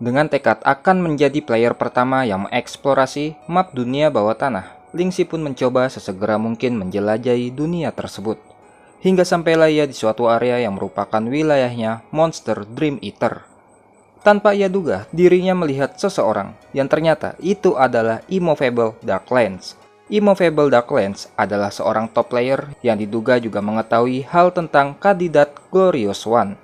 Dengan tekad akan menjadi player pertama yang mengeksplorasi map dunia bawah tanah, Lingxi pun mencoba sesegera mungkin menjelajahi dunia tersebut. Hingga sampailah ia di suatu area yang merupakan wilayahnya monster Dream Eater. Tanpa ia duga, dirinya melihat seseorang yang ternyata itu adalah Immovable Darklands. Immovable Darklands adalah seorang top player yang diduga juga mengetahui hal tentang kandidat Glorious One.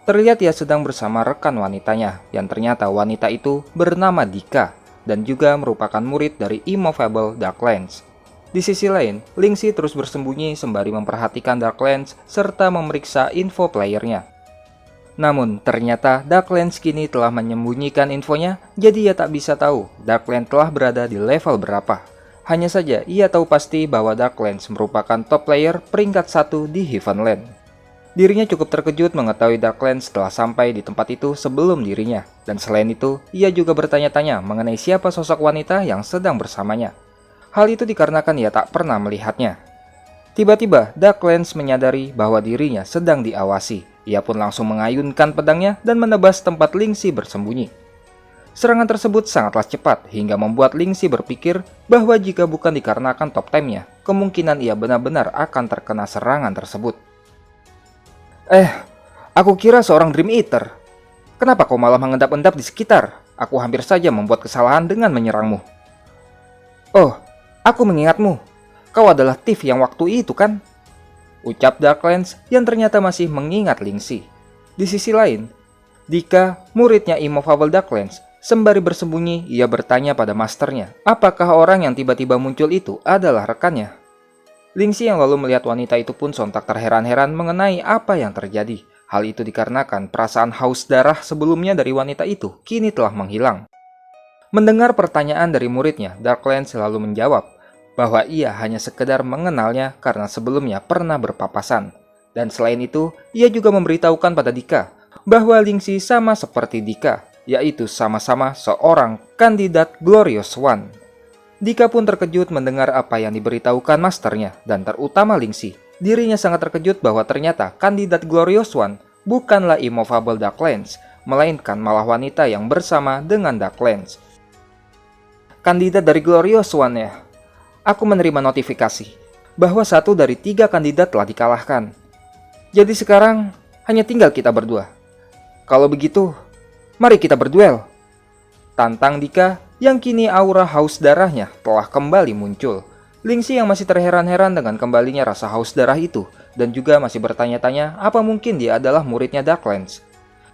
Terlihat ia sedang bersama rekan wanitanya, yang ternyata wanita itu bernama Dika, dan juga merupakan murid dari Immovable Darklands. Di sisi lain, Lingxi terus bersembunyi sembari memperhatikan Darklands serta memeriksa info playernya. Namun, ternyata Darklands kini telah menyembunyikan infonya, jadi ia tak bisa tahu Darklands telah berada di level berapa. Hanya saja, ia tahu pasti bahwa Darklands merupakan top player peringkat 1 di Heavenland. Dirinya cukup terkejut mengetahui Darklands telah sampai di tempat itu sebelum dirinya. Dan selain itu, ia juga bertanya-tanya mengenai siapa sosok wanita yang sedang bersamanya. Hal itu dikarenakan ia tak pernah melihatnya. Tiba-tiba, Darklands menyadari bahwa dirinya sedang diawasi. Ia pun langsung mengayunkan pedangnya dan menebas tempat Lingxi bersembunyi. Serangan tersebut sangatlah cepat hingga membuat Lingxi berpikir bahwa jika bukan dikarenakan top time-nya, kemungkinan ia benar-benar akan terkena serangan tersebut. Aku kira seorang Dream Eater. Kenapa kau malah mengendap-endap di sekitar? Aku hampir saja membuat kesalahan dengan menyerangmu. Oh, aku mengingatmu. Kau adalah Thief yang waktu itu kan? Ucap Darklands yang ternyata masih mengingat Lingxi. Di sisi lain, Dika, muridnya Immovable Darklands, sembari bersembunyi ia bertanya pada masternya, apakah orang yang tiba-tiba muncul itu adalah rekannya. Lingxi yang lalu melihat wanita itu pun sontak terheran-heran mengenai apa yang terjadi. Hal itu dikarenakan perasaan haus darah sebelumnya dari wanita itu kini telah menghilang. Mendengar pertanyaan dari muridnya, Darklands selalu menjawab bahwa ia hanya sekedar mengenalnya karena sebelumnya pernah berpapasan. Dan selain itu, ia juga memberitahukan pada Dika bahwa Lingxi sama seperti Dika, yaitu sama-sama seorang kandidat Glorious One. Dika pun terkejut mendengar apa yang diberitahukan masternya, dan terutama Lingxi. Dirinya sangat terkejut bahwa ternyata kandidat Glorious One bukanlah Immovable Darklands, melainkan malah wanita yang bersama dengan Darklands. Kandidat dari Glorious One ya? Aku menerima notifikasi bahwa 1 dari 3 kandidat telah dikalahkan. Jadi sekarang hanya tinggal kita berdua. Kalau begitu, mari kita berduel. Tantang Dika yang kini aura haus darahnya telah kembali muncul. Lingxi yang masih terheran-heran dengan kembalinya rasa haus darah itu dan juga masih bertanya-tanya apa mungkin dia adalah muridnya Darklands.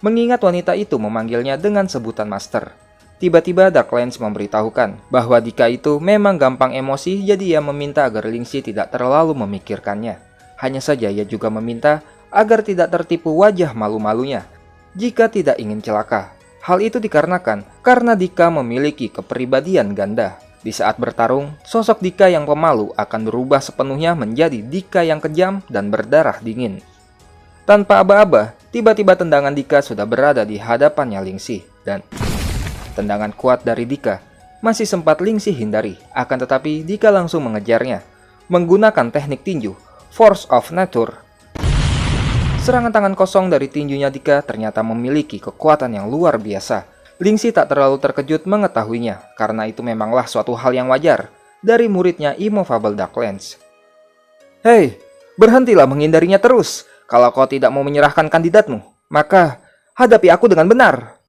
Mengingat wanita itu memanggilnya dengan sebutan master. Tiba-tiba Darklands memberitahukan bahwa Dika itu memang gampang emosi, jadi ia meminta agar Lingxi tidak terlalu memikirkannya. Hanya saja ia juga meminta agar tidak tertipu wajah malu-malunya jika tidak ingin celaka. Hal itu dikarenakan karena Dika memiliki kepribadian ganda. Di saat bertarung, sosok Dika yang pemalu akan berubah sepenuhnya menjadi Dika yang kejam dan berdarah dingin. Tanpa aba-aba, tiba-tiba tendangan Dika sudah berada di hadapannya Lingxi, dan tendangan kuat dari Dika masih sempat Lingxi hindari, akan tetapi Dika langsung mengejarnya. Menggunakan teknik tinju, Force of Nature. Serangan tangan kosong dari tinjunya Dika ternyata memiliki kekuatan yang luar biasa. Lingxi tak terlalu terkejut mengetahuinya, karena itu memanglah suatu hal yang wajar dari muridnya Immovable Darklands. Hei, berhentilah menghindarinya terus. Kalau kau tidak mau menyerahkan kandidatmu, maka hadapi aku dengan benar.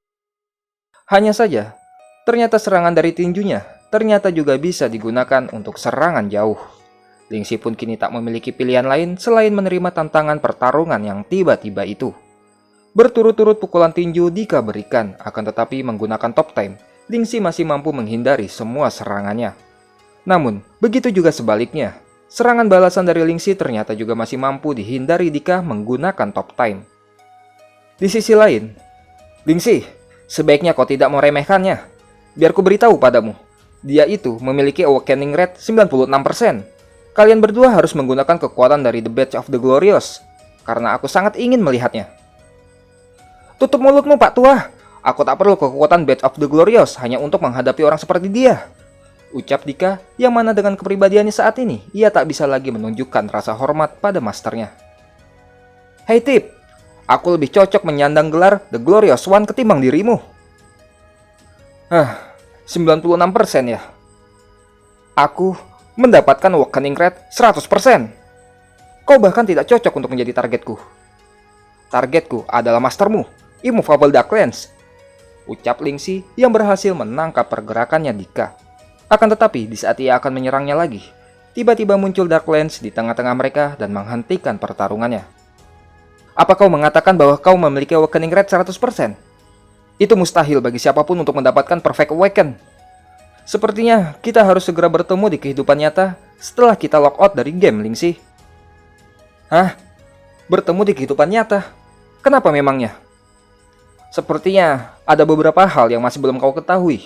Hanya saja, ternyata serangan dari tinjunya ternyata juga bisa digunakan untuk serangan jauh. Lingxi pun kini tak memiliki pilihan lain selain menerima tantangan pertarungan yang tiba-tiba itu. Berturut-turut pukulan tinju Dika berikan, akan tetapi menggunakan top time, Lingxi masih mampu menghindari semua serangannya. Namun, begitu juga sebaliknya. Serangan balasan dari Lingxi ternyata juga masih mampu dihindari Dika menggunakan top time. Di sisi lain, Lingxi, sebaiknya kau tidak meremehkannya. Biar ku beritahu padamu, dia itu memiliki awakening rate 96%. Kalian berdua harus menggunakan kekuatan dari The Badge of the Glorious, karena aku sangat ingin melihatnya. Tutup mulutmu, Pak Tua. Aku tak perlu kekuatan Badge of the Glorious hanya untuk menghadapi orang seperti dia. Ucap Dika yang mana dengan kepribadiannya saat ini, ia tak bisa lagi menunjukkan rasa hormat pada masternya. Hei Tip, aku lebih cocok menyandang gelar The Glorious One ketimbang dirimu. Hah, 96% ya? Aku mendapatkan awakening rate 100%. Kau bahkan tidak cocok untuk menjadi targetku. Targetku adalah mastermu, Immovable Dark Lens, ucap Lingxi yang berhasil menangkap pergerakannya Dika. Akan tetapi, di saat ia akan menyerangnya lagi, tiba-tiba muncul Dark Lens di tengah-tengah mereka dan menghentikan pertarungannya. Apa kau mengatakan bahwa kau memiliki awakening rate 100%? Itu mustahil bagi siapapun untuk mendapatkan Perfect Awaken. Sepertinya kita harus segera bertemu di kehidupan nyata setelah kita logout dari game, Lingxi. Hah? Bertemu di kehidupan nyata? Kenapa memangnya? Sepertinya ada beberapa hal yang masih belum kau ketahui.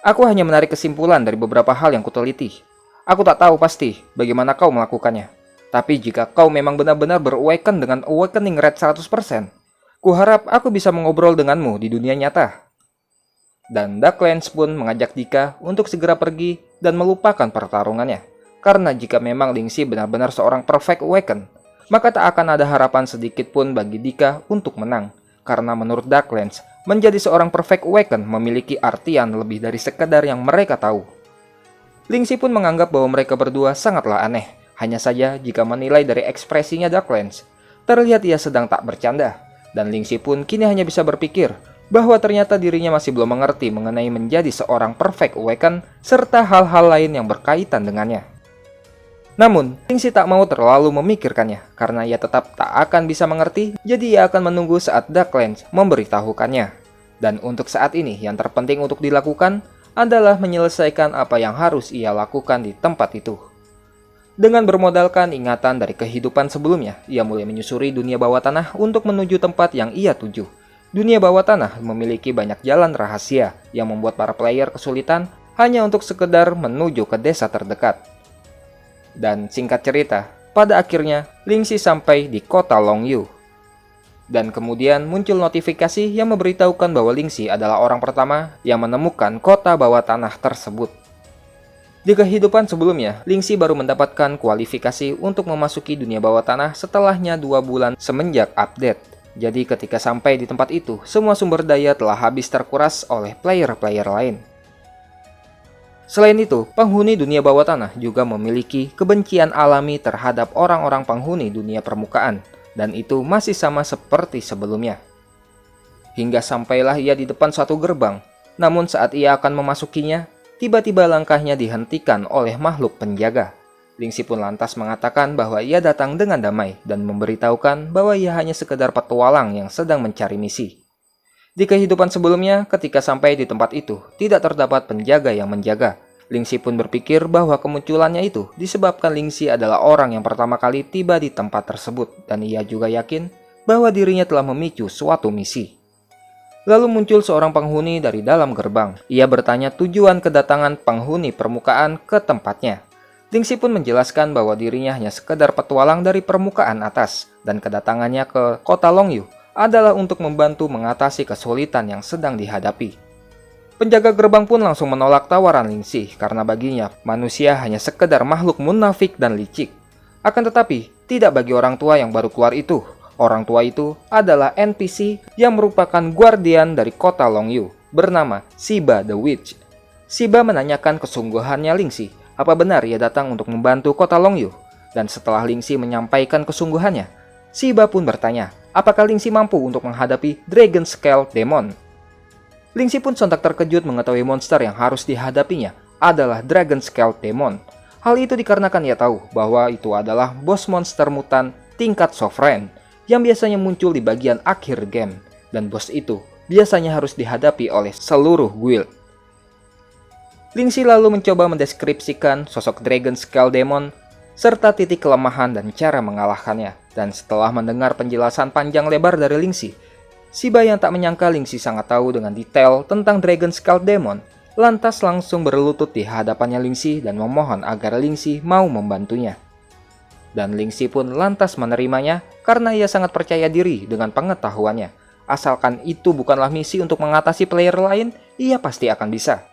Aku hanya menarik kesimpulan dari beberapa hal yang kuteliti. Aku tak tahu pasti bagaimana kau melakukannya. Tapi jika kau memang benar-benar berawaken dengan awakening rate 100%, kuharap aku bisa mengobrol denganmu di dunia nyata. Dan Dark Lens pun mengajak Dika untuk segera pergi dan melupakan pertarungannya. Karena jika memang Lingxi benar-benar seorang Perfect Awaken, maka tak akan ada harapan sedikit pun bagi Dika untuk menang. Karena menurut Dark Lens, menjadi seorang Perfect Awaken memiliki artian lebih dari sekedar yang mereka tahu. Lingxi pun menganggap bahwa mereka berdua sangatlah aneh. Hanya saja jika menilai dari ekspresinya Dark Lens, terlihat ia sedang tak bercanda. Dan Lingxi pun kini hanya bisa berpikir bahwa ternyata dirinya masih belum mengerti mengenai menjadi seorang Perfect Awaken serta hal-hal lain yang berkaitan dengannya. Namun, Lingxi tak mau terlalu memikirkannya, karena ia tetap tak akan bisa mengerti, jadi ia akan menunggu saat Dark Lens memberitahukannya. Dan untuk saat ini, yang terpenting untuk dilakukan adalah menyelesaikan apa yang harus ia lakukan di tempat itu. Dengan bermodalkan ingatan dari kehidupan sebelumnya, ia mulai menyusuri dunia bawah tanah untuk menuju tempat yang ia tuju. Dunia bawah tanah memiliki banyak jalan rahasia yang membuat para player kesulitan hanya untuk sekedar menuju ke desa terdekat. Dan singkat cerita, pada akhirnya Lingxi sampai di kota Longyu. Dan kemudian muncul notifikasi yang memberitahukan bahwa Lingxi adalah orang pertama yang menemukan kota bawah tanah tersebut. Di kehidupan sebelumnya, Lingxi baru mendapatkan kualifikasi untuk memasuki dunia bawah tanah setelahnya 2 bulan semenjak update. Jadi ketika sampai di tempat itu, semua sumber daya telah habis terkuras oleh player-player lain. Selain itu, penghuni dunia bawah tanah juga memiliki kebencian alami terhadap orang-orang penghuni dunia permukaan, dan itu masih sama seperti sebelumnya. Hingga sampailah ia di depan suatu gerbang, namun saat ia akan memasukinya, tiba-tiba langkahnya dihentikan oleh makhluk penjaga. Lingxi pun lantas mengatakan bahwa ia datang dengan damai dan memberitahukan bahwa ia hanya sekedar petualang yang sedang mencari misi. Di kehidupan sebelumnya, ketika sampai di tempat itu, tidak terdapat penjaga yang menjaga. Lingxi pun berpikir bahwa kemunculannya itu disebabkan Lingxi adalah orang yang pertama kali tiba di tempat tersebut, dan ia juga yakin bahwa dirinya telah memicu suatu misi. Lalu muncul seorang penghuni dari dalam gerbang. Ia bertanya tujuan kedatangan penghuni permukaan ke tempatnya. Lingxi pun menjelaskan bahwa dirinya hanya sekedar petualang dari permukaan atas, dan kedatangannya ke kota Longyu adalah untuk membantu mengatasi kesulitan yang sedang dihadapi. Penjaga gerbang pun langsung menolak tawaran Lingxi karena baginya manusia hanya sekedar makhluk munafik dan licik. Akan tetapi, tidak bagi orang tua yang baru keluar itu. Orang tua itu adalah NPC yang merupakan guardian dari kota Longyu, bernama Shiba the Witch. Shiba menanyakan kesungguhannya Lingxi, apa benar ia datang untuk membantu kota Longyu? Dan setelah Lingxi menyampaikan kesungguhannya, Shiba pun bertanya, apakah Lingxi mampu untuk menghadapi Dragon Scale Demon? Lingxi pun sontak terkejut mengetahui monster yang harus dihadapinya adalah Dragon Scale Demon. Hal itu dikarenakan ia tahu bahwa itu adalah bos monster mutan tingkat Sovereign yang biasanya muncul di bagian akhir game, dan bos itu biasanya harus dihadapi oleh seluruh guild. Lingxi lalu mencoba mendeskripsikan sosok Dragon Scale Demon serta titik kelemahan dan cara mengalahkannya. Dan setelah mendengar penjelasan panjang lebar dari Lingxi, Shiba yang tak menyangka Lingxi sangat tahu dengan detail tentang Dragon Scale Demon, lantas langsung berlutut di hadapannya Lingxi dan memohon agar Lingxi mau membantunya. Dan Lingxi pun lantas menerimanya karena ia sangat percaya diri dengan pengetahuannya. Asalkan itu bukanlah misi untuk mengatasi player lain, ia pasti akan bisa.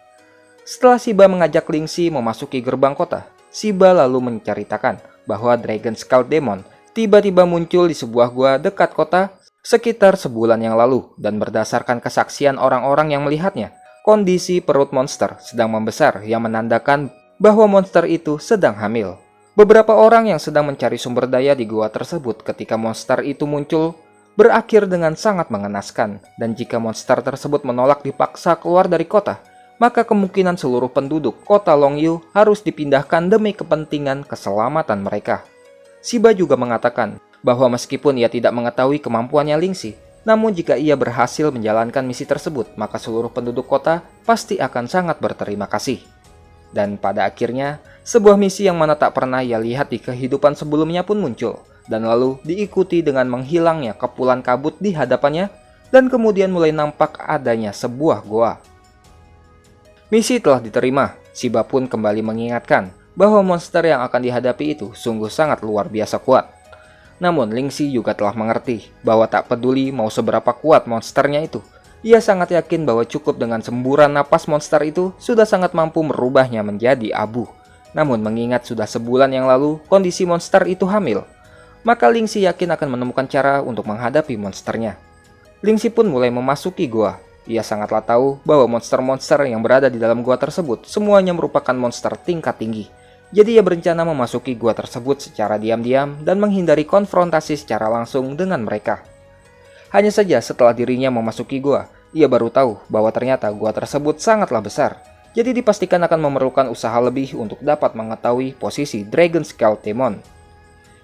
Setelah Shiba mengajak Lingxi memasuki gerbang kota, Shiba lalu menceritakan bahwa Dragon Scale Demon tiba-tiba muncul di sebuah gua dekat kota sekitar sebulan yang lalu, dan berdasarkan kesaksian orang-orang yang melihatnya, kondisi perut monster sedang membesar yang menandakan bahwa monster itu sedang hamil. Beberapa orang yang sedang mencari sumber daya di gua tersebut ketika monster itu muncul berakhir dengan sangat mengenaskan, dan jika monster tersebut menolak dipaksa keluar dari kota, maka kemungkinan seluruh penduduk kota Longyu harus dipindahkan demi kepentingan keselamatan mereka. Shiba juga mengatakan bahwa meskipun ia tidak mengetahui kemampuannya Lingxi, namun jika ia berhasil menjalankan misi tersebut, maka seluruh penduduk kota pasti akan sangat berterima kasih. Dan pada akhirnya, sebuah misi yang mana tak pernah ia lihat di kehidupan sebelumnya pun muncul, dan lalu diikuti dengan menghilangnya kepulan kabut di hadapannya, dan kemudian mulai nampak adanya sebuah goa. Misi telah diterima. Shiba pun kembali mengingatkan bahwa monster yang akan dihadapi itu sungguh sangat luar biasa kuat. Namun Lingxi juga telah mengerti bahwa tak peduli mau seberapa kuat monsternya itu, ia sangat yakin bahwa cukup dengan semburan napas monster itu sudah sangat mampu merubahnya menjadi abu. Namun mengingat sudah sebulan yang lalu kondisi monster itu hamil, maka Lingxi yakin akan menemukan cara untuk menghadapi monsternya. Lingxi pun mulai memasuki gua. Ia sangatlah tahu bahwa monster-monster yang berada di dalam gua tersebut semuanya merupakan monster tingkat tinggi. Jadi ia berencana memasuki gua tersebut secara diam-diam dan menghindari konfrontasi secara langsung dengan mereka. Hanya saja setelah dirinya memasuki gua, ia baru tahu bahwa ternyata gua tersebut sangatlah besar. Jadi dipastikan akan memerlukan usaha lebih untuk dapat mengetahui posisi Dragon Scale Demon.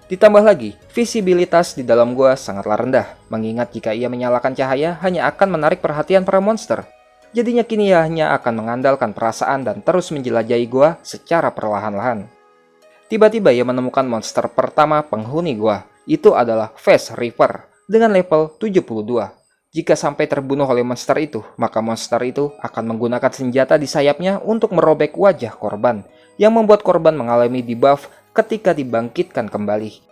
Ditambah lagi, visibilitas di dalam gua sangatlah rendah, mengingat jika ia menyalakan cahaya hanya akan menarik perhatian para monster. Jadinya kini ia hanya akan mengandalkan perasaan dan terus menjelajahi gua secara perlahan-lahan. Tiba-tiba ia menemukan monster pertama penghuni gua. Itu adalah Face Reaper dengan level 72. Jika sampai terbunuh oleh monster itu, maka monster itu akan menggunakan senjata di sayapnya untuk merobek wajah korban, yang membuat korban mengalami debuff ketika dibangkitkan kembali.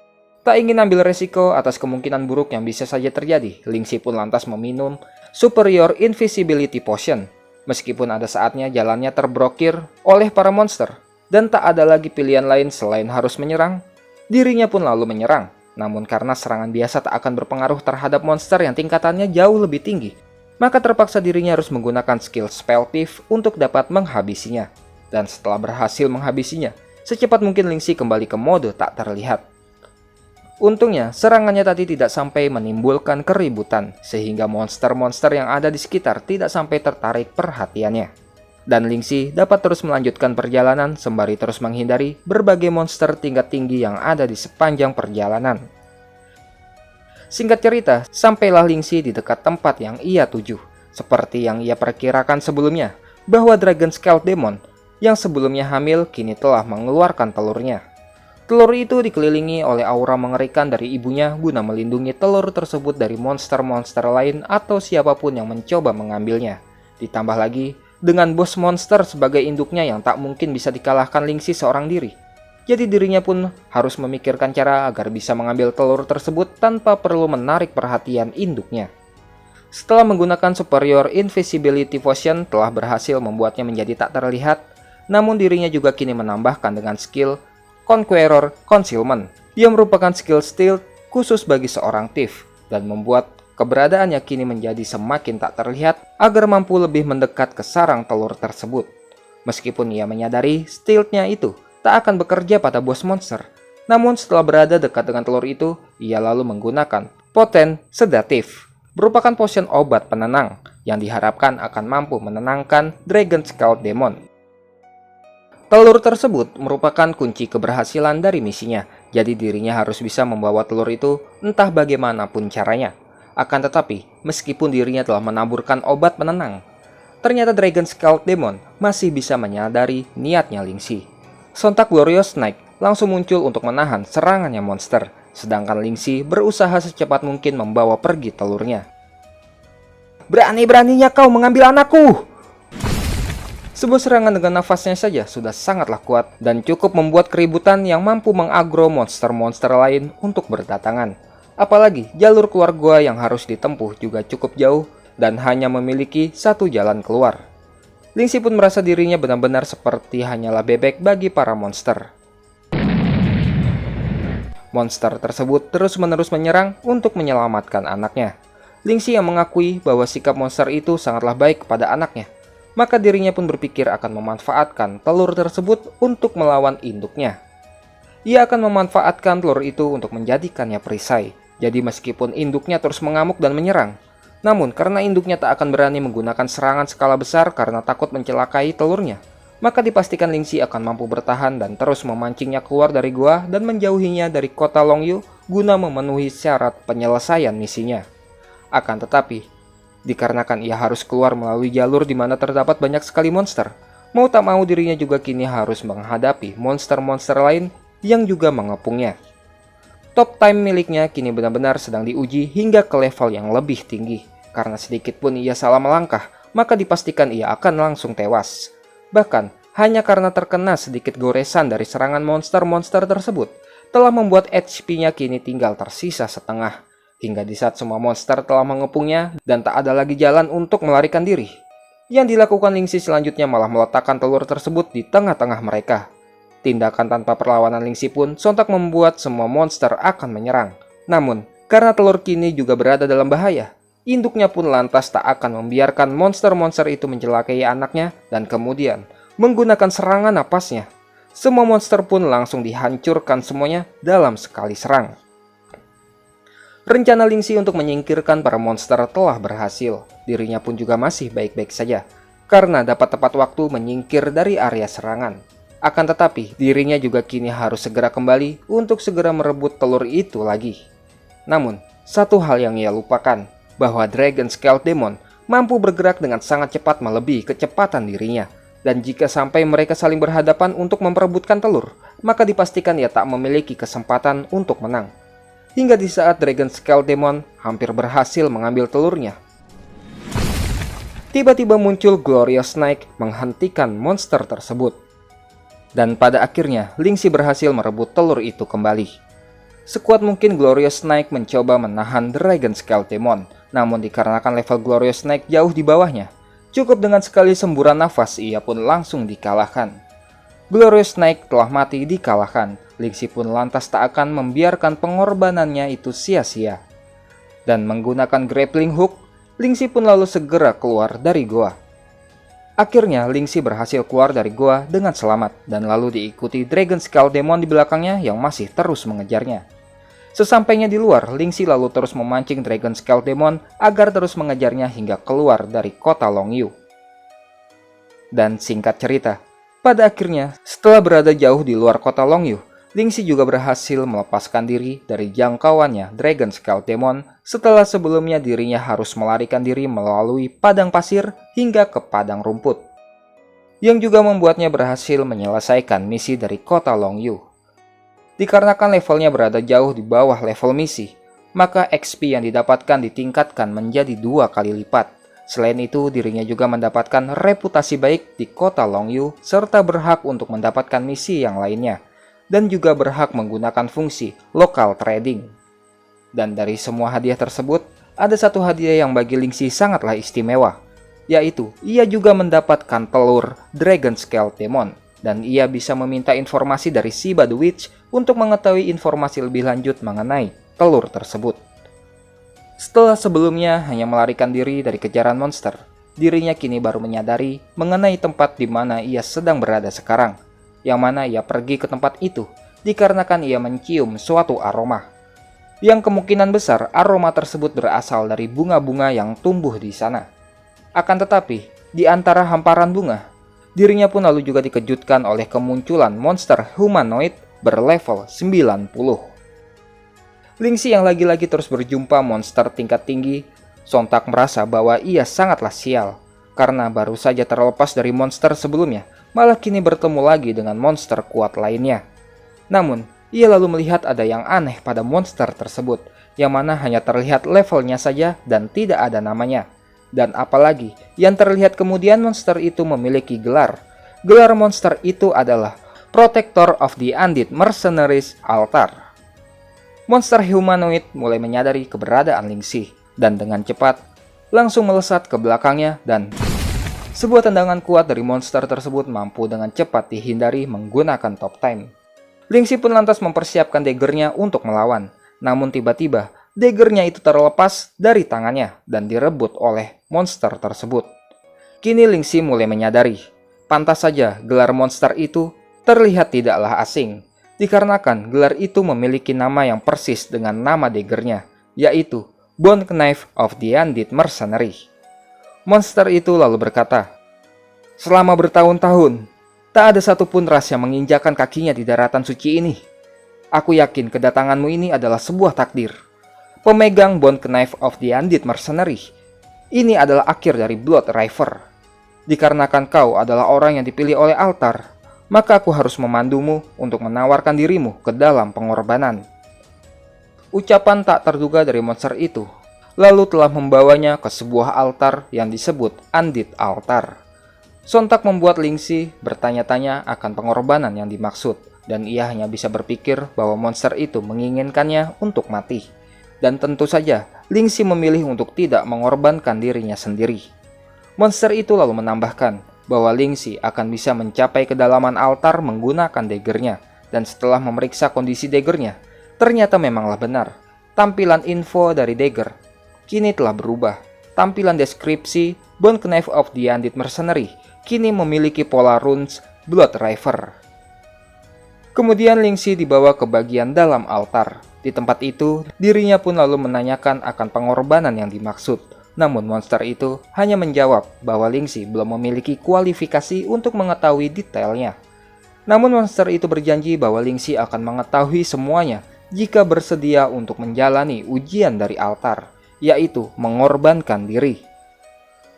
Tak ingin ambil resiko atas kemungkinan buruk yang bisa saja terjadi, Lingxi pun lantas meminum Superior Invisibility Potion. Meskipun ada saatnya jalannya terblokir oleh para monster, dan tak ada lagi pilihan lain selain harus menyerang, dirinya pun lalu menyerang. Namun karena serangan biasa tak akan berpengaruh terhadap monster yang tingkatannya jauh lebih tinggi, maka terpaksa dirinya harus menggunakan skill Spell Thief untuk dapat menghabisinya. Dan setelah berhasil menghabisinya, secepat mungkin Lingxi kembali ke mode tak terlihat. Untungnya, serangannya tadi tidak sampai menimbulkan keributan, sehingga monster-monster yang ada di sekitar tidak sampai tertarik perhatiannya. Dan Lingxi dapat terus melanjutkan perjalanan sembari terus menghindari berbagai monster tingkat tinggi yang ada di sepanjang perjalanan. Singkat cerita, sampailah Lingxi di dekat tempat yang ia tuju. Seperti yang ia perkirakan sebelumnya, bahwa Dragon Scale Demon yang sebelumnya hamil kini telah mengeluarkan telurnya. Telur itu dikelilingi oleh aura mengerikan dari ibunya guna melindungi telur tersebut dari monster-monster lain atau siapapun yang mencoba mengambilnya. Ditambah lagi dengan bos monster sebagai induknya yang tak mungkin bisa dikalahkan Lingxi seorang diri. Jadi dirinya pun harus memikirkan cara agar bisa mengambil telur tersebut tanpa perlu menarik perhatian induknya. Setelah menggunakan Superior Invisibility Potion telah berhasil membuatnya menjadi tak terlihat, namun dirinya juga kini menambahkan dengan skill Conqueror Concealment, yang merupakan skill stealth khusus bagi seorang thief, dan membuat keberadaannya kini menjadi semakin tak terlihat agar mampu lebih mendekat ke sarang telur tersebut. Meskipun ia menyadari stealth-nya itu tak akan bekerja pada bos monster, namun setelah berada dekat dengan telur itu, ia lalu menggunakan Potent Sedative, merupakan potion obat penenang yang diharapkan akan mampu menenangkan Dragon Scale Demon. Telur tersebut merupakan kunci keberhasilan dari misinya, jadi dirinya harus bisa membawa telur itu entah bagaimanapun caranya. Akan tetapi, meskipun dirinya telah menaburkan obat penenang, ternyata Dragon Scale Demon masih bisa menyadari niatnya Lingxi. Sontak Glorious Snake langsung muncul untuk menahan serangannya monster, sedangkan Lingxi berusaha secepat mungkin membawa pergi telurnya. "Berani-beraninya kau mengambil anakku!" Sebuah serangan dengan nafasnya saja sudah sangatlah kuat dan cukup membuat keributan yang mampu mengagro monster-monster lain untuk berdatangan. Apalagi jalur keluar gua yang harus ditempuh juga cukup jauh dan hanya memiliki satu jalan keluar. Lingxi pun merasa dirinya benar-benar seperti hanyalah bebek bagi para monster. Monster tersebut terus-menerus menyerang untuk menyelamatkan anaknya. Lingxi yang mengakui bahwa sikap monster itu sangatlah baik kepada anaknya, maka dirinya pun berpikir akan memanfaatkan telur tersebut untuk melawan induknya. Ia akan memanfaatkan telur itu untuk menjadikannya perisai. Jadi meskipun induknya terus mengamuk dan menyerang, namun karena induknya tak akan berani menggunakan serangan skala besar karena takut mencelakai telurnya, maka dipastikan Lingxi akan mampu bertahan dan terus memancingnya keluar dari gua dan menjauhinya dari kota Longyu guna memenuhi syarat penyelesaian misinya. Akan tetapi, dikarenakan ia harus keluar melalui jalur di mana terdapat banyak sekali monster, mau tak mau dirinya juga kini harus menghadapi monster-monster lain yang juga mengepungnya. Top time miliknya kini benar-benar sedang diuji hingga ke level yang lebih tinggi, karena sedikit pun ia salah melangkah, maka dipastikan ia akan langsung tewas. Bahkan, hanya karena terkena sedikit goresan dari serangan monster-monster tersebut, telah membuat HP-nya kini tinggal tersisa setengah. Hingga di saat semua monster telah mengepungnya dan tak ada lagi jalan untuk melarikan diri, yang dilakukan Lingxi selanjutnya malah meletakkan telur tersebut di tengah-tengah mereka. Tindakan tanpa perlawanan Lingxi pun sontak membuat semua monster akan menyerang. Namun, karena telur kini juga berada dalam bahaya, induknya pun lantas tak akan membiarkan monster-monster itu mencelakai anaknya dan kemudian menggunakan serangan napasnya. Semua monster pun langsung dihancurkan semuanya dalam sekali serang. Rencana Lingxi untuk menyingkirkan para monster telah berhasil. Dirinya pun juga masih baik-baik saja, karena dapat tepat waktu menyingkir dari area serangan. Akan tetapi, dirinya juga kini harus segera kembali untuk segera merebut telur itu lagi. Namun, satu hal yang ia lupakan, bahwa Dragon Scale Demon mampu bergerak dengan sangat cepat melebihi kecepatan dirinya. Dan jika sampai mereka saling berhadapan untuk memperebutkan telur, maka dipastikan ia tak memiliki kesempatan untuk menang. Hingga di saat Dragon Scale Demon hampir berhasil mengambil telurnya, tiba-tiba muncul Glorious Snake menghentikan monster tersebut. Dan pada akhirnya, Lingxi berhasil merebut telur itu kembali. Sekuat mungkin Glorious Snake mencoba menahan Dragon Scale Demon, namun dikarenakan level Glorious Snake jauh di bawahnya, cukup dengan sekali semburan nafas ia pun langsung dikalahkan. Glorious Snake telah mati dikalahkan. Lingxi pun lantas tak akan membiarkan pengorbanannya itu sia-sia. Dan menggunakan grappling hook, Lingxi pun lalu segera keluar dari goa. Akhirnya Lingxi berhasil keluar dari goa dengan selamat dan lalu diikuti Dragon Scale Demon di belakangnya yang masih terus mengejarnya. Sesampainya di luar, Lingxi lalu terus memancing Dragon Scale Demon agar terus mengejarnya hingga keluar dari kota Longyu. Dan singkat cerita, pada akhirnya setelah berada jauh di luar kota Longyu, Lingxi juga berhasil melepaskan diri dari jangkauannya Dragon Scale Demon setelah sebelumnya dirinya harus melarikan diri melalui padang pasir hingga ke padang rumput, yang juga membuatnya berhasil menyelesaikan misi dari kota Longyu. Dikarenakan levelnya berada jauh di bawah level misi, maka XP yang didapatkan ditingkatkan menjadi 2 kali lipat. Selain itu, dirinya juga mendapatkan reputasi baik di kota Longyu serta berhak untuk mendapatkan misi yang lainnya, dan juga berhak menggunakan fungsi local trading. Dan dari semua hadiah tersebut, ada satu hadiah yang bagi Lingxi sangatlah istimewa, yaitu ia juga mendapatkan telur Dragon Scale Demon, dan ia bisa meminta informasi dari Shiba the Witch untuk mengetahui informasi lebih lanjut mengenai telur tersebut. Setelah sebelumnya hanya melarikan diri dari kejaran monster, dirinya kini baru menyadari mengenai tempat di mana ia sedang berada sekarang, yang mana ia pergi ke tempat itu dikarenakan ia mencium suatu aroma, yang kemungkinan besar aroma tersebut berasal dari bunga-bunga yang tumbuh di sana. Akan tetapi, di antara hamparan bunga, dirinya pun lalu juga dikejutkan oleh kemunculan monster humanoid berlevel 90. Lingxi yang lagi-lagi terus berjumpa monster tingkat tinggi, sontak merasa bahwa ia sangatlah sial, karena baru saja terlepas dari monster sebelumnya, malah kini bertemu lagi dengan monster kuat lainnya. Namun, ia lalu melihat ada yang aneh pada monster tersebut, yang mana hanya terlihat levelnya saja dan tidak ada namanya. Dan apalagi, yang terlihat kemudian monster itu memiliki gelar. Gelar monster itu adalah Protector of the Undead Mercenaries Altar. Monster humanoid mulai menyadari keberadaan Lingxi, dan dengan cepat, langsung melesat ke belakangnya dan sebuah tendangan kuat dari monster tersebut mampu dengan cepat dihindari menggunakan top time. Lingxi pun lantas mempersiapkan daggernya untuk melawan. Namun tiba-tiba, daggernya itu terlepas dari tangannya dan direbut oleh monster tersebut. Kini Lingxi mulai menyadari, pantas saja gelar monster itu terlihat tidaklah asing, dikarenakan gelar itu memiliki nama yang persis dengan nama daggernya, yaitu Bone Knife of the Undead Mercenary. Monster itu lalu berkata, "Selama bertahun-tahun, tak ada satupun ras yang menginjakan kakinya di daratan suci ini. Aku yakin kedatanganmu ini adalah sebuah takdir. Pemegang Bone Knife of the Undead Mercenary, ini adalah akhir dari Blood River. Dikarenakan kau adalah orang yang dipilih oleh altar, maka aku harus memandumu untuk menawarkan dirimu ke dalam pengorbanan." Ucapan tak terduga dari monster itu lalu telah membawanya ke sebuah altar yang disebut Undead Altar. Sontak membuat Lingxi bertanya-tanya akan pengorbanan yang dimaksud, dan ia hanya bisa berpikir bahwa monster itu menginginkannya untuk mati. Dan tentu saja, Lingxi memilih untuk tidak mengorbankan dirinya sendiri. Monster itu lalu menambahkan bahwa Lingxi akan bisa mencapai kedalaman altar menggunakan daggernya, dan setelah memeriksa kondisi daggernya, ternyata memanglah benar. Tampilan info dari dagger kini telah berubah. Tampilan deskripsi Bone Knife of the Undead Mercenary kini memiliki pola runes Blood River. Kemudian Lingxi dibawa ke bagian dalam altar. Di tempat itu, dirinya pun lalu menanyakan akan pengorbanan yang dimaksud. Namun monster itu hanya menjawab bahwa Lingxi belum memiliki kualifikasi untuk mengetahui detailnya. Namun monster itu berjanji bahwa Lingxi akan mengetahui semuanya jika bersedia untuk menjalani ujian dari altar, yaitu mengorbankan diri.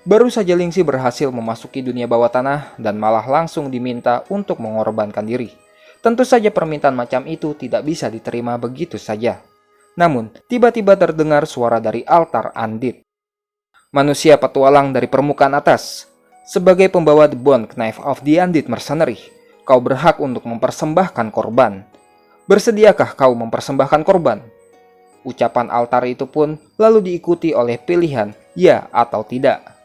Baru saja Lingxi berhasil memasuki dunia bawah tanah dan malah langsung diminta untuk mengorbankan diri. Tentu saja permintaan macam itu tidak bisa diterima begitu saja. Namun, tiba-tiba terdengar suara dari altar Undead. "Manusia petualang dari permukaan atas, sebagai pembawa The Bone Knife of the Undead Mercenary, kau berhak untuk mempersembahkan korban. Bersediakah kau mempersembahkan korban?" Ucapan altar itu pun lalu diikuti oleh pilihan ya atau tidak.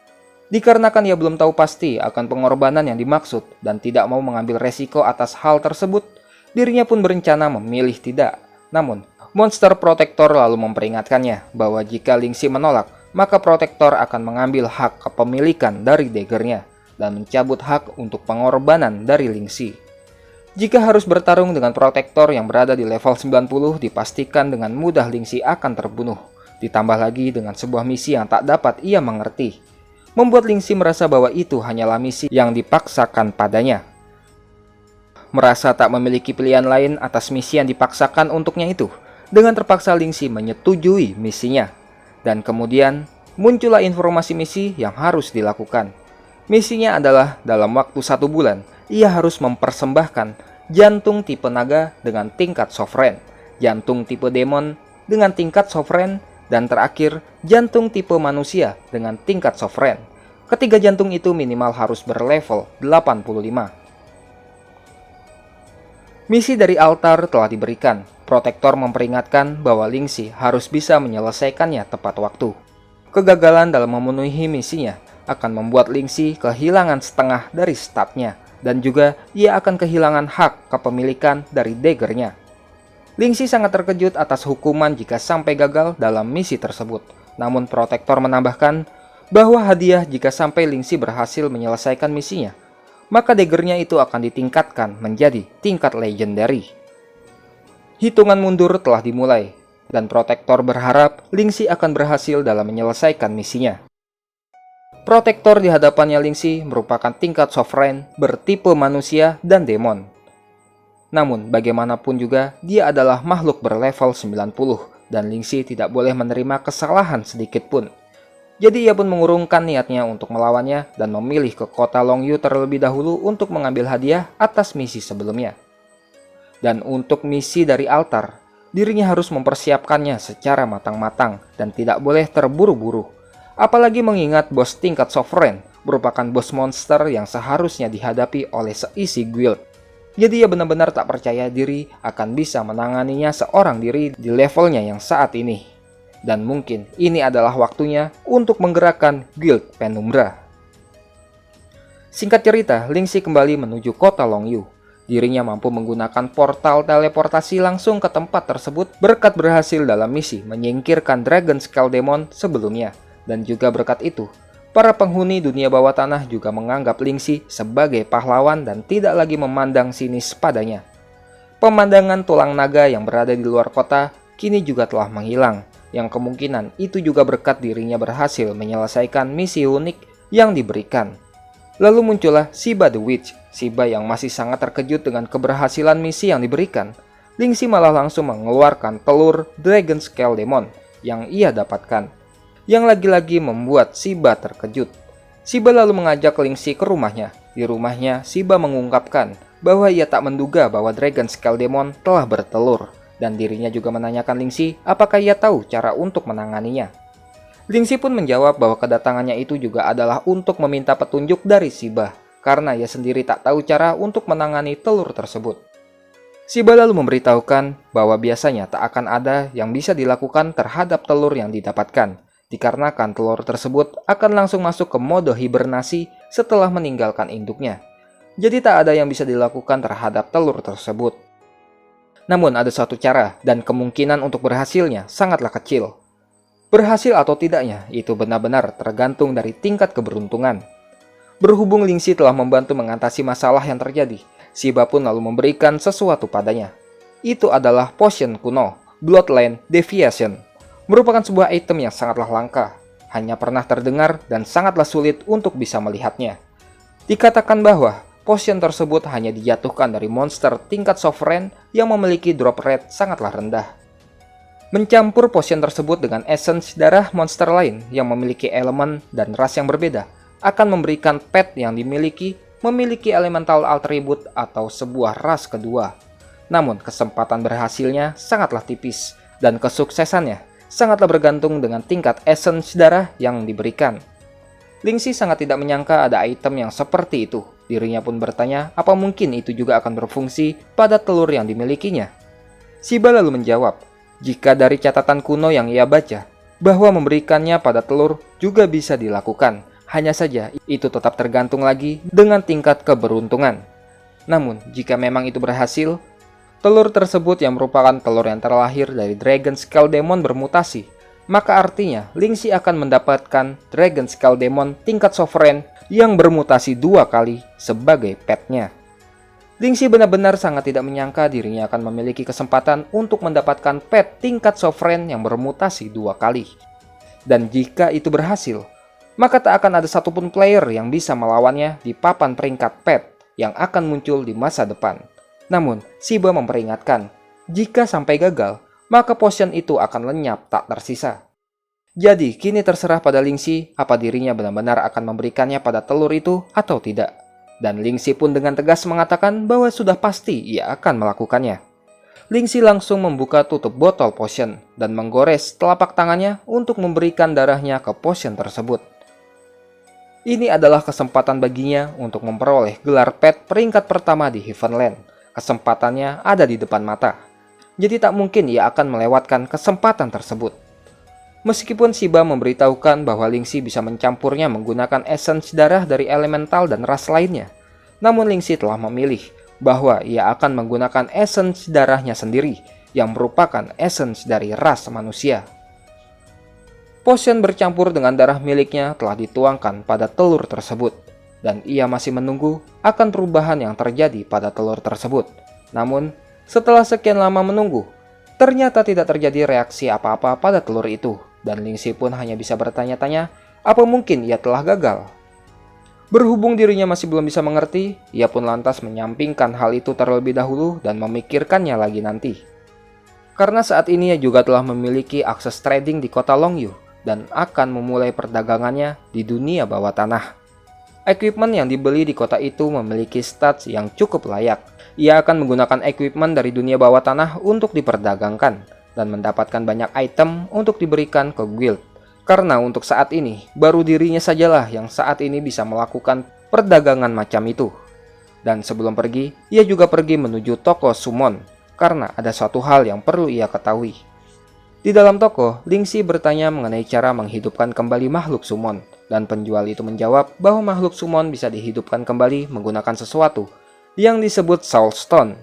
Dikarenakan ia belum tahu pasti akan pengorbanan yang dimaksud dan tidak mau mengambil resiko atas hal tersebut, dirinya pun berencana memilih tidak. Namun, monster protektor lalu memperingatkannya bahwa jika Lingxi menolak, maka protektor akan mengambil hak kepemilikan dari daggernya dan mencabut hak untuk pengorbanan dari Lingxi. Jika harus bertarung dengan protektor yang berada di level 90, dipastikan dengan mudah Lingxi akan terbunuh. Ditambah lagi dengan sebuah misi yang tak dapat ia mengerti, membuat Lingxi merasa bahwa itu hanyalah misi yang dipaksakan padanya. Merasa tak memiliki pilihan lain atas misi yang dipaksakan untuknya itu, dengan terpaksa Lingxi menyetujui misinya. Dan kemudian muncullah informasi misi yang harus dilakukan. Misinya adalah dalam waktu 1 bulan, ia harus mempersembahkan jantung tipe naga dengan tingkat sovereign, jantung tipe demon dengan tingkat sovereign, dan terakhir jantung tipe manusia dengan tingkat sovereign. Ketiga jantung itu minimal harus berlevel 85. Misi dari altar telah diberikan. Protektor memperingatkan bahwa Lingxi harus bisa menyelesaikannya tepat waktu. Kegagalan dalam memenuhi misinya akan membuat Lingxi kehilangan setengah dari statnya, dan juga ia akan kehilangan hak kepemilikan dari daggernya. Lingxi sangat terkejut atas hukuman jika sampai gagal dalam misi tersebut. Namun protektor menambahkan bahwa hadiah jika sampai Lingxi berhasil menyelesaikan misinya, maka daggernya itu akan ditingkatkan menjadi tingkat legendary. Hitungan mundur telah dimulai, dan protektor berharap Lingxi akan berhasil dalam menyelesaikan misinya. Protektor di hadapannya Lingxi merupakan tingkat sovereign bertipe manusia dan demon. Namun bagaimanapun juga dia adalah makhluk berlevel 90 dan Lingxi tidak boleh menerima kesalahan sedikit pun. Jadi ia pun mengurungkan niatnya untuk melawannya dan memilih ke kota Longyu terlebih dahulu untuk mengambil hadiah atas misi sebelumnya. Dan untuk misi dari altar, dirinya harus mempersiapkannya secara matang-matang dan tidak boleh terburu-buru. Apalagi mengingat bos tingkat sovereign merupakan bos monster yang seharusnya dihadapi oleh seisi guild. Jadi ia benar-benar tak percaya diri akan bisa menanganinya seorang diri di levelnya yang saat ini. Dan mungkin ini adalah waktunya untuk menggerakkan guild Penumbra. Singkat cerita, Lingxi kembali menuju kota Longyu. Dirinya mampu menggunakan portal teleportasi langsung ke tempat tersebut berkat berhasil dalam misi menyingkirkan Dragon Scale Demon sebelumnya. Dan juga berkat itu, Para penghuni dunia bawah tanah juga menganggap Lingxi sebagai pahlawan dan tidak lagi memandang sinis padanya. Pemandangan tulang naga yang berada di luar kota kini juga telah menghilang, yang kemungkinan itu juga berkat dirinya berhasil menyelesaikan misi unik yang diberikan. Lalu muncullah Shiba the Witch, Shiba yang masih sangat terkejut dengan keberhasilan misi yang diberikan. Lingxi malah langsung mengeluarkan telur Dragon Scale Demon yang ia dapatkan, yang lagi-lagi membuat Shiba terkejut. Shiba lalu mengajak Lingxi ke rumahnya. Di rumahnya, Shiba mengungkapkan bahwa ia tak menduga bahwa Dragon Scale Demon telah bertelur, dan dirinya juga menanyakan Lingxi apakah ia tahu cara untuk menanganinya. Lingxi pun menjawab bahwa kedatangannya itu juga adalah untuk meminta petunjuk dari Shiba, karena ia sendiri tak tahu cara untuk menangani telur tersebut. Shiba lalu memberitahukan bahwa biasanya tak akan ada yang bisa dilakukan terhadap telur yang didapatkan, dikarenakan telur tersebut akan langsung masuk ke mode hibernasi setelah meninggalkan induknya. Jadi tak ada yang bisa dilakukan terhadap telur tersebut. Namun ada suatu cara dan kemungkinan untuk berhasilnya sangatlah kecil. Berhasil atau tidaknya itu benar-benar tergantung dari tingkat keberuntungan. Berhubung Lingxi telah membantu mengatasi masalah yang terjadi, Shiba pun lalu memberikan sesuatu padanya. Itu adalah potion kuno, Bloodline Deviation. Merupakan sebuah item yang sangatlah langka, hanya pernah terdengar dan sangatlah sulit untuk bisa melihatnya. Dikatakan bahwa potion tersebut hanya dijatuhkan dari monster tingkat sovereign yang memiliki drop rate sangatlah rendah. Mencampur potion tersebut dengan essence darah monster lain yang memiliki elemen dan ras yang berbeda akan memberikan pet yang memiliki elemental attribute atau sebuah ras kedua. Namun kesempatan berhasilnya sangatlah tipis dan kesuksesannya sangatlah bergantung dengan tingkat essence darah yang diberikan. Lingxi sangat tidak menyangka ada item yang seperti itu. Dirinya pun bertanya apa mungkin itu juga akan berfungsi pada telur yang dimilikinya. Shiba lalu menjawab, jika dari catatan kuno yang ia baca, bahwa memberikannya pada telur juga bisa dilakukan. Hanya saja itu tetap tergantung lagi dengan tingkat keberuntungan. Namun jika memang itu berhasil, telur tersebut yang merupakan telur yang terlahir dari Dragon Scale Demon bermutasi, maka artinya Lingxi akan mendapatkan Dragon Scale Demon tingkat sovereign yang bermutasi 2 kali sebagai petnya. Lingxi benar-benar sangat tidak menyangka dirinya akan memiliki kesempatan untuk mendapatkan pet tingkat sovereign yang bermutasi 2 kali. Dan jika itu berhasil, maka tak akan ada satupun player yang bisa melawannya di papan peringkat pet yang akan muncul di masa depan. Namun, Shiba memperingatkan, jika sampai gagal, maka potion itu akan lenyap tak tersisa. Jadi, kini terserah pada Lingxi apa dirinya benar-benar akan memberikannya pada telur itu atau tidak. Dan Lingxi pun dengan tegas mengatakan bahwa sudah pasti ia akan melakukannya. Lingxi langsung membuka tutup botol potion dan menggores telapak tangannya untuk memberikan darahnya ke potion tersebut. Ini adalah kesempatan baginya untuk memperoleh gelar pet peringkat pertama di Heavenland. Kesempatannya ada di depan mata, jadi tak mungkin ia akan melewatkan kesempatan tersebut. Meskipun Shiba memberitahukan bahwa Lingxi bisa mencampurnya menggunakan essence darah dari elemental dan ras lainnya, namun Lingxi telah memilih bahwa ia akan menggunakan essence darahnya sendiri yang merupakan essence dari ras manusia. Potion bercampur dengan darah miliknya telah dituangkan pada telur tersebut, dan ia masih menunggu akan perubahan yang terjadi pada telur tersebut. Namun, setelah sekian lama menunggu, ternyata tidak terjadi reaksi apa-apa pada telur itu, dan Lingxi pun hanya bisa bertanya-tanya apa mungkin ia telah gagal. Berhubung dirinya masih belum bisa mengerti, ia pun lantas menyampingkan hal itu terlebih dahulu dan memikirkannya lagi nanti. Karena saat ini ia juga telah memiliki akses trading di kota Longyu dan akan memulai perdagangannya di dunia bawah tanah. Equipment yang dibeli di kota itu memiliki stats yang cukup layak. Ia akan menggunakan equipment dari dunia bawah tanah untuk diperdagangkan dan mendapatkan banyak item untuk diberikan ke guild. Karena untuk saat ini, baru dirinya sajalah yang saat ini bisa melakukan perdagangan macam itu. Dan sebelum pergi, ia juga pergi menuju toko summon, karena ada suatu hal yang perlu ia ketahui. Di dalam toko, Lingxi bertanya mengenai cara menghidupkan kembali makhluk summon, dan penjual itu menjawab bahwa makhluk summon bisa dihidupkan kembali menggunakan sesuatu yang disebut Soul Stone.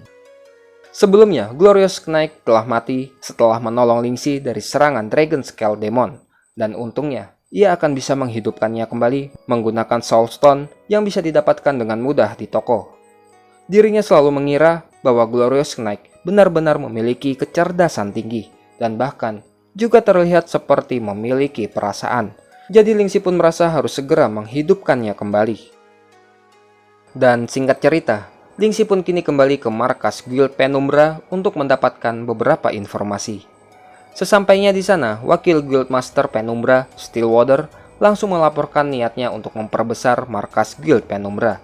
Sebelumnya, Glorious Knight telah mati setelah menolong Lingxi dari serangan Dragon Scale Demon, dan untungnya ia akan bisa menghidupkannya kembali menggunakan Soul Stone yang bisa didapatkan dengan mudah di toko. Dirinya selalu mengira bahwa Glorious Knight benar-benar memiliki kecerdasan tinggi dan bahkan juga terlihat seperti memiliki perasaan. Jadi Ling Si pun merasa harus segera menghidupkannya kembali. Dan singkat cerita, Ling Si pun kini kembali ke markas Guild Penumbra untuk mendapatkan beberapa informasi. Sesampainya di sana, wakil Guildmaster Penumbra, Stillwater, langsung melaporkan niatnya untuk memperbesar markas Guild Penumbra.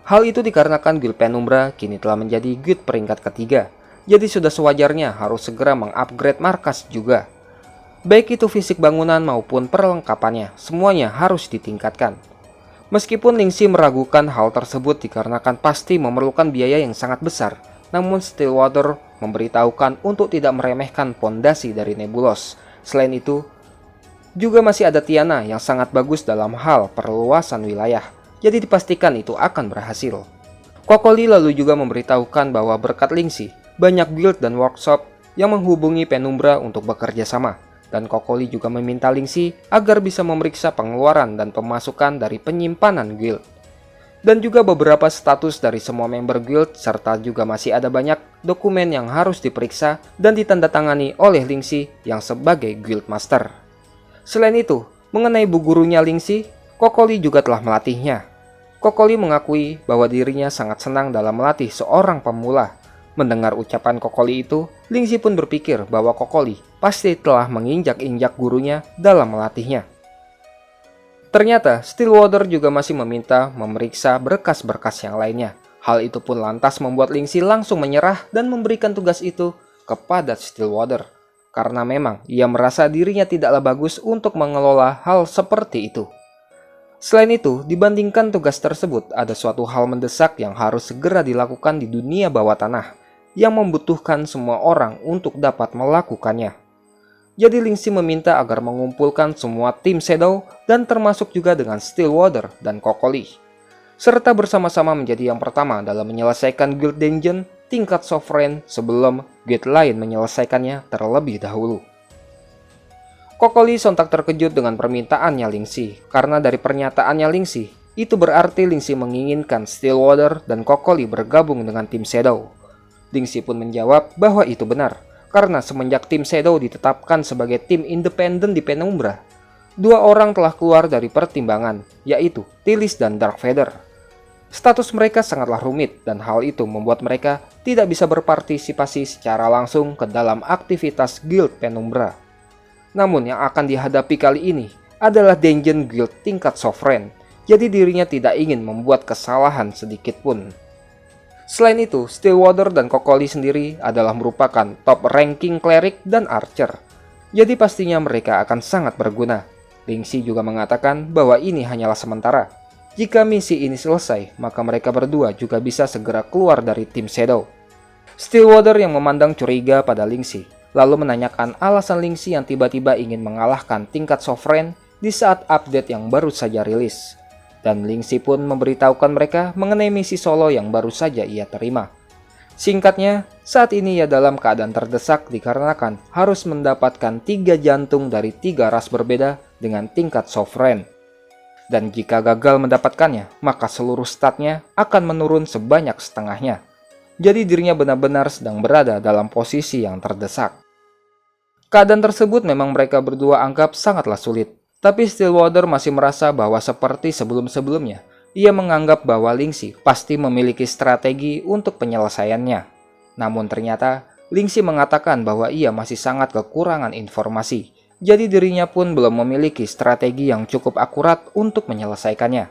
Hal itu dikarenakan Guild Penumbra kini telah menjadi guild peringkat ketiga, jadi sudah sewajarnya harus segera mengupgrade markas juga. Baik itu fisik bangunan maupun perlengkapannya, semuanya harus ditingkatkan. Meskipun Ling Si meragukan hal tersebut dikarenakan pasti memerlukan biaya yang sangat besar, namun Stillwater memberitahukan untuk tidak meremehkan pondasi dari Nebulos. Selain itu, juga masih ada Tiana yang sangat bagus dalam hal perluasan wilayah, jadi dipastikan itu akan berhasil. Kokoli lalu juga memberitahukan bahwa berkat Ling Si, banyak guild dan workshop yang menghubungi Penumbra untuk bekerja sama, dan Kokoli juga meminta Ling Si agar bisa memeriksa pengeluaran dan pemasukan dari penyimpanan guild. Dan juga beberapa status dari semua member guild, serta juga masih ada banyak dokumen yang harus diperiksa dan ditandatangani oleh Ling Si yang sebagai guild master. Selain itu, mengenai bu gurunya Ling Si, Kokoli juga telah melatihnya. Kokoli mengakui bahwa dirinya sangat senang dalam melatih seorang pemula. Mendengar ucapan Kokoli itu, Ling Si pun berpikir bahwa Kokoli pasti telah menginjak-injak gurunya dalam melatihnya. Ternyata, Stillwater juga masih meminta memeriksa berkas-berkas yang lainnya. Hal itu pun lantas membuat Ling Si langsung menyerah dan memberikan tugas itu kepada Stillwater. Karena memang ia merasa dirinya tidaklah bagus untuk mengelola hal seperti itu. Selain itu, dibandingkan tugas tersebut, ada suatu hal mendesak yang harus segera dilakukan di dunia bawah tanah, yang membutuhkan semua orang untuk dapat melakukannya. Jadi Ling Si meminta agar mengumpulkan semua tim Shadow dan termasuk juga dengan Stillwater dan Kokoli, serta bersama-sama menjadi yang pertama dalam menyelesaikan Guild Dungeon tingkat Sovereign sebelum guild lain menyelesaikannya terlebih dahulu. Kokoli sontak terkejut dengan permintaannya Ling Si, karena dari pernyataannya Ling Si, itu berarti Ling Si menginginkan Stillwater dan Kokoli bergabung dengan tim Shadow. Ling Si pun menjawab bahwa itu benar, karena semenjak tim Shadow ditetapkan sebagai tim independen di Penumbra, dua orang telah keluar dari pertimbangan, yaitu Tilis dan Dark Feather. Status mereka sangatlah rumit dan hal itu membuat mereka tidak bisa berpartisipasi secara langsung ke dalam aktivitas Guild Penumbra. Namun yang akan dihadapi kali ini adalah Dungeon Guild tingkat Sovereign, jadi dirinya tidak ingin membuat kesalahan sedikit pun. Selain itu, Stillwater dan Kokoli sendiri adalah merupakan top ranking cleric dan archer, jadi pastinya mereka akan sangat berguna. Ling Si juga mengatakan bahwa ini hanyalah sementara. Jika misi ini selesai, maka mereka berdua juga bisa segera keluar dari tim Shadow. Stillwater yang memandang curiga pada Ling Si, lalu menanyakan alasan Ling Si yang tiba-tiba ingin mengalahkan tingkat Sovereign di saat update yang baru saja rilis. Dan Ling Si pun memberitahukan mereka mengenai misi solo yang baru saja ia terima. Singkatnya, saat ini ia dalam keadaan terdesak dikarenakan harus mendapatkan 3 jantung dari 3 ras berbeda dengan tingkat Sovereign. Dan jika gagal mendapatkannya, maka seluruh statnya akan menurun sebanyak setengahnya. Jadi dirinya benar-benar sedang berada dalam posisi yang terdesak. Keadaan tersebut memang mereka berdua anggap sangatlah sulit. Tapi Stillwater masih merasa bahwa seperti sebelum-sebelumnya, ia menganggap bahwa Ling Si pasti memiliki strategi untuk penyelesaiannya. Namun ternyata, Ling Si mengatakan bahwa ia masih sangat kekurangan informasi. Jadi dirinya pun belum memiliki strategi yang cukup akurat untuk menyelesaikannya.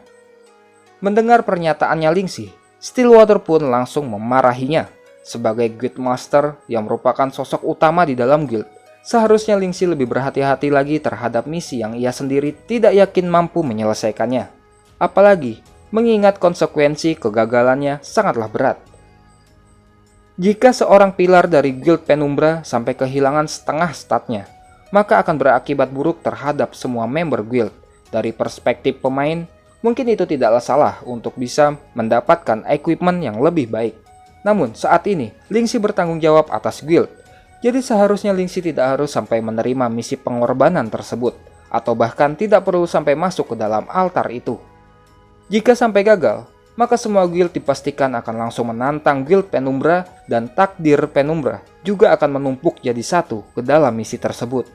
Mendengar pernyataannya Ling Si, Stillwater pun langsung memarahinya. Sebagai Guildmaster yang merupakan sosok utama di dalam guild, seharusnya Ling Si lebih berhati-hati lagi terhadap misi yang ia sendiri tidak yakin mampu menyelesaikannya. Apalagi mengingat konsekuensi kegagalannya sangatlah berat. Jika seorang pilar dari Guild Penumbra sampai kehilangan setengah statnya, maka akan berakibat buruk terhadap semua member guild. Dari perspektif pemain, mungkin itu tidaklah salah untuk bisa mendapatkan equipment yang lebih baik. Namun saat ini, Ling Si bertanggung jawab atas guild. Jadi seharusnya Ling Si tidak harus sampai menerima misi pengorbanan tersebut. atau bahkan tidak perlu sampai masuk ke dalam altar itu. Jika sampai gagal, maka semua guild dipastikan akan langsung menantang guild Penumbra dan takdir Penumbra juga akan menumpuk jadi satu ke dalam misi tersebut.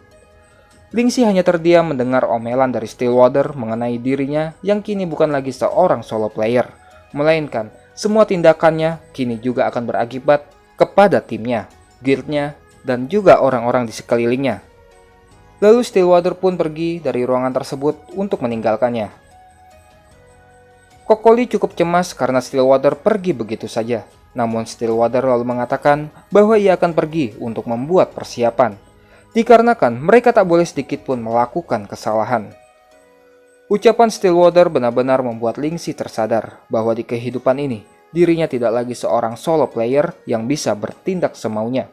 Lingxi hanya terdiam mendengar omelan dari Stillwater mengenai dirinya yang kini bukan lagi seorang solo player, melainkan semua tindakannya kini juga akan berakibat kepada timnya, guildnya, dan juga orang-orang di sekelilingnya. Lalu Stillwater pun pergi dari ruangan tersebut untuk meninggalkannya. Kokoli cukup cemas karena Stillwater pergi begitu saja. Namun Stillwater lalu mengatakan bahwa ia akan pergi untuk membuat persiapan, dikarenakan mereka tak boleh sedikit pun melakukan kesalahan. Ucapan Stillwater benar-benar membuat Lingxi tersadar bahwa di kehidupan ini, dirinya tidak lagi seorang solo player yang bisa bertindak semaunya.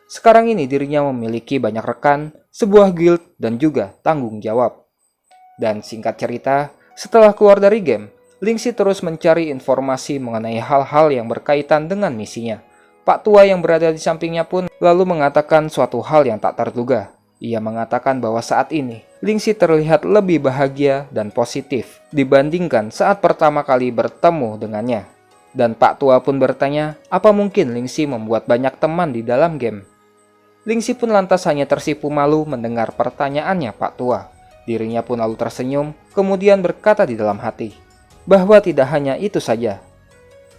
Sekarang ini dirinya memiliki banyak rekan, sebuah guild, dan juga tanggung jawab. Dan singkat cerita, setelah keluar dari game, Lingxi terus mencari informasi mengenai hal-hal yang berkaitan dengan misinya. Pak tua yang berada di sampingnya pun lalu mengatakan suatu hal yang tak terduga. Ia mengatakan bahwa saat ini, Lingxi terlihat lebih bahagia dan positif dibandingkan saat pertama kali bertemu dengannya. Dan Pak tua pun bertanya, apa mungkin Lingxi membuat banyak teman di dalam game? Lingxi pun lantas hanya tersipu malu mendengar pertanyaannya Pak tua. Dirinya pun lalu tersenyum, kemudian berkata di dalam hati, bahwa tidak hanya itu saja.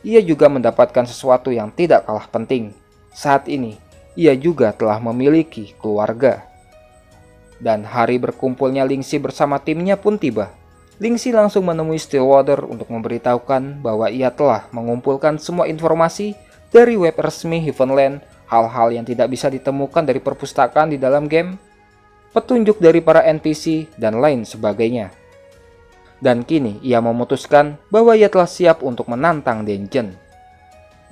Ia juga mendapatkan sesuatu yang tidak kalah penting. Saat ini, ia juga telah memiliki keluarga. Dan hari berkumpulnya Lingxi bersama timnya pun tiba. Lingxi langsung menemui Stillwater untuk memberitahukan bahwa ia telah mengumpulkan semua informasi dari web resmi Heavenland, hal-hal yang tidak bisa ditemukan dari perpustakaan di dalam game, petunjuk dari para NPC, dan lain sebagainya. Dan kini ia memutuskan bahwa ia telah siap untuk menantang Denjin.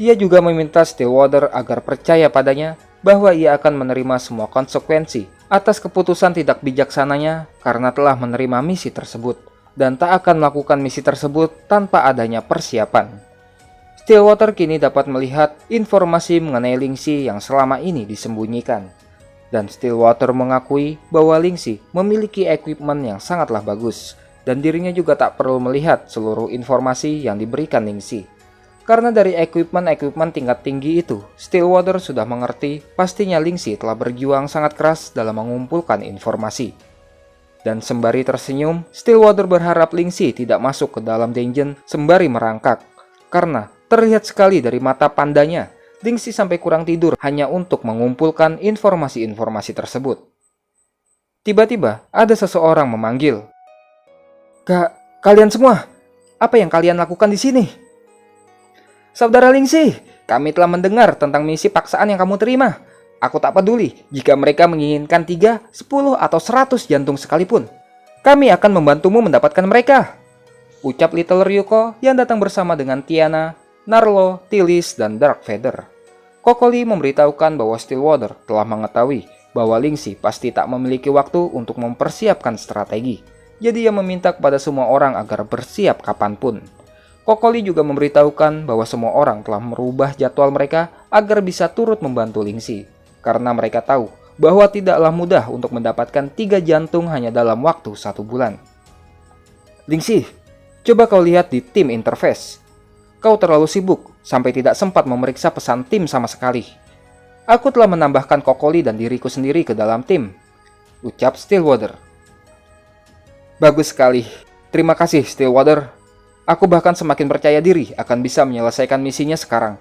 Ia juga meminta Stillwater agar percaya padanya bahwa ia akan menerima semua konsekuensi atas keputusan tidak bijaksananya karena telah menerima misi tersebut, dan tak akan melakukan misi tersebut tanpa adanya persiapan. Stillwater kini dapat melihat informasi mengenai Lingxi yang selama ini disembunyikan. Dan Stillwater mengakui bahwa Lingxi memiliki equipment yang sangatlah bagus, dan dirinya juga tak perlu melihat seluruh informasi yang diberikan Lingxi. Karena dari equipment tingkat tinggi itu, Stillwater sudah mengerti pastinya Lingxi telah berjuang sangat keras dalam mengumpulkan informasi. Dan sembari tersenyum, Stillwater berharap Lingxi tidak masuk ke dalam dungeon sembari merangkak. Karena terlihat sekali dari mata pandanya, Lingxi sampai kurang tidur hanya untuk mengumpulkan informasi-informasi tersebut. Tiba-tiba ada seseorang memanggil, Kalian semua, apa yang kalian lakukan di sini? Saudara Lingxi, kami telah mendengar tentang misi paksaan yang kamu terima. Aku tak peduli jika mereka menginginkan 3, 10, atau 100 jantung sekalipun. Kami akan membantumu mendapatkan mereka. Ucap Little Ryuko yang datang bersama dengan Tiana, Narlo, Tilis, dan Dark Feather. Kokoli memberitahukan bahwa Stillwater telah mengetahui bahwa Lingxi pasti tak memiliki waktu untuk mempersiapkan strategi. Jadi ia meminta kepada semua orang agar bersiap kapanpun. Kokoli juga memberitahukan bahwa semua orang telah merubah jadwal mereka agar bisa turut membantu Lingxi. Karena mereka tahu bahwa tidaklah mudah untuk mendapatkan 3 jantung hanya dalam waktu 1 bulan. Lingxi, coba kau lihat di tim interface. Kau terlalu sibuk sampai tidak sempat memeriksa pesan tim sama sekali. Aku telah menambahkan Kokoli dan diriku sendiri ke dalam tim, ucap Stillwater. Bagus sekali. Terima kasih, Stillwater. Aku bahkan semakin percaya diri akan bisa menyelesaikan misinya sekarang.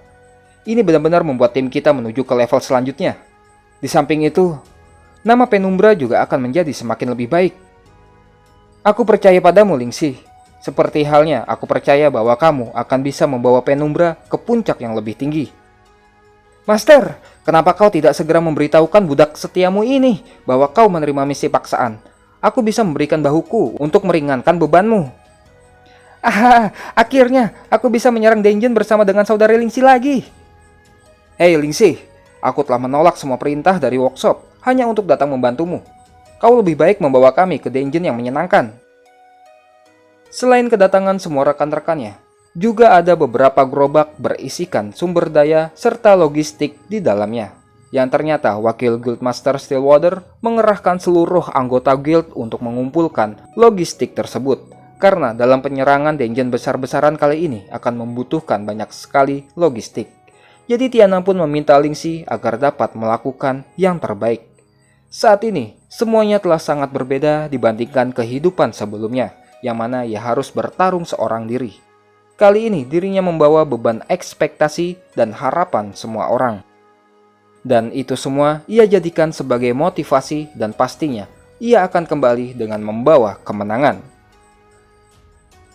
Ini benar-benar membuat tim kita menuju ke level selanjutnya. Di samping itu, nama Penumbra juga akan menjadi semakin lebih baik. Aku percaya padamu, Lingxi. Seperti halnya aku percaya bahwa kamu akan bisa membawa Penumbra ke puncak yang lebih tinggi. Master, kenapa kau tidak segera memberitahukan budak setiamu ini bahwa kau menerima misi paksaan? Aku bisa memberikan bahuku untuk meringankan bebanmu. Akhirnya aku bisa menyerang dungeon bersama dengan saudari Lingxi lagi. Hei Lingxi, aku telah menolak semua perintah dari workshop hanya untuk datang membantumu. Kau lebih baik membawa kami ke dungeon yang menyenangkan. Selain kedatangan semua rekan-rekannya, juga ada beberapa gerobak berisikan sumber daya serta logistik di dalamnya. yang ternyata wakil Guildmaster Stillwater mengerahkan seluruh anggota guild untuk mengumpulkan logistik tersebut. Karena dalam penyerangan dungeon besar-besaran kali ini akan membutuhkan banyak sekali logistik. Jadi Tiana pun meminta Lingxi agar dapat melakukan yang terbaik. Saat ini, semuanya telah sangat berbeda dibandingkan kehidupan sebelumnya, yang mana ia harus bertarung seorang diri. Kali ini dirinya membawa beban ekspektasi dan harapan semua orang. Dan itu semua ia jadikan sebagai motivasi dan pastinya ia akan kembali dengan membawa kemenangan.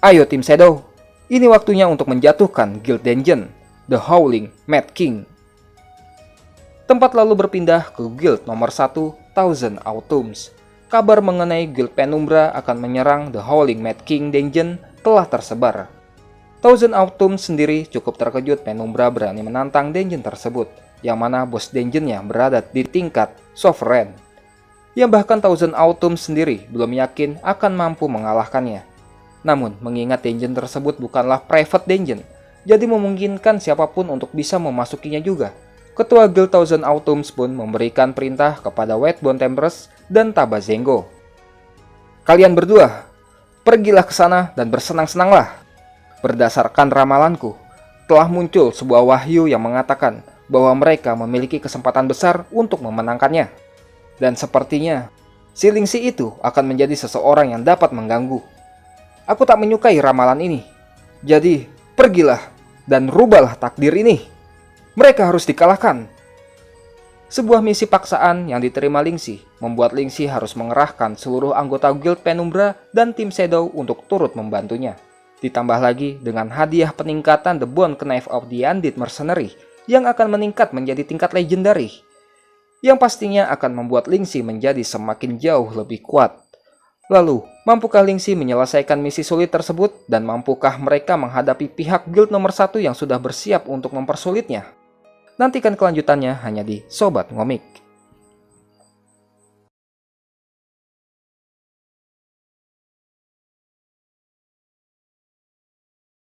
Ayo tim Shadow, ini waktunya untuk menjatuhkan Guild Dungeon, The Howling Mad King. Tempat lalu berpindah ke Guild nomor 1, Thousand Autumns. Kabar mengenai Guild Penumbra akan menyerang The Howling Mad King Dungeon telah tersebar. Thousand Autumns sendiri cukup terkejut Penumbra berani menantang dungeon tersebut, yang mana bos dungeonnya berada di tingkat Sovereign. Yang bahkan Thousand Autumns sendiri belum yakin akan mampu mengalahkannya. Namun, mengingat dungeon tersebut bukanlah private dungeon, jadi memungkinkan siapapun untuk bisa memasukinya juga. Ketua Guild Thousand Autumns pun memberikan perintah kepada Whitebone Templars dan Tabazengo. Kalian berdua, pergilah ke sana dan bersenang-senanglah. Berdasarkan ramalanku, telah muncul sebuah wahyu yang mengatakan bahwa mereka memiliki kesempatan besar untuk memenangkannya. Dan sepertinya, si Lingxi itu akan menjadi seseorang yang dapat mengganggu. Aku tak menyukai ramalan ini. Jadi, pergilah dan rubahlah takdir ini. Mereka harus dikalahkan. Sebuah misi paksaan yang diterima Lingxi membuat Lingxi harus mengerahkan seluruh anggota Guild Penumbra dan tim Shadow untuk turut membantunya. Ditambah lagi dengan hadiah peningkatan The Bone Knife of the Undead Mercenary yang akan meningkat menjadi tingkat legendary, yang pastinya akan membuat Lingxi menjadi semakin jauh lebih kuat. Lalu, mampukah Lingxi menyelesaikan misi sulit tersebut dan mampukah mereka menghadapi pihak guild nomor 1 yang sudah bersiap untuk mempersulitnya? Nantikan kelanjutannya hanya di Sobat Ngomik.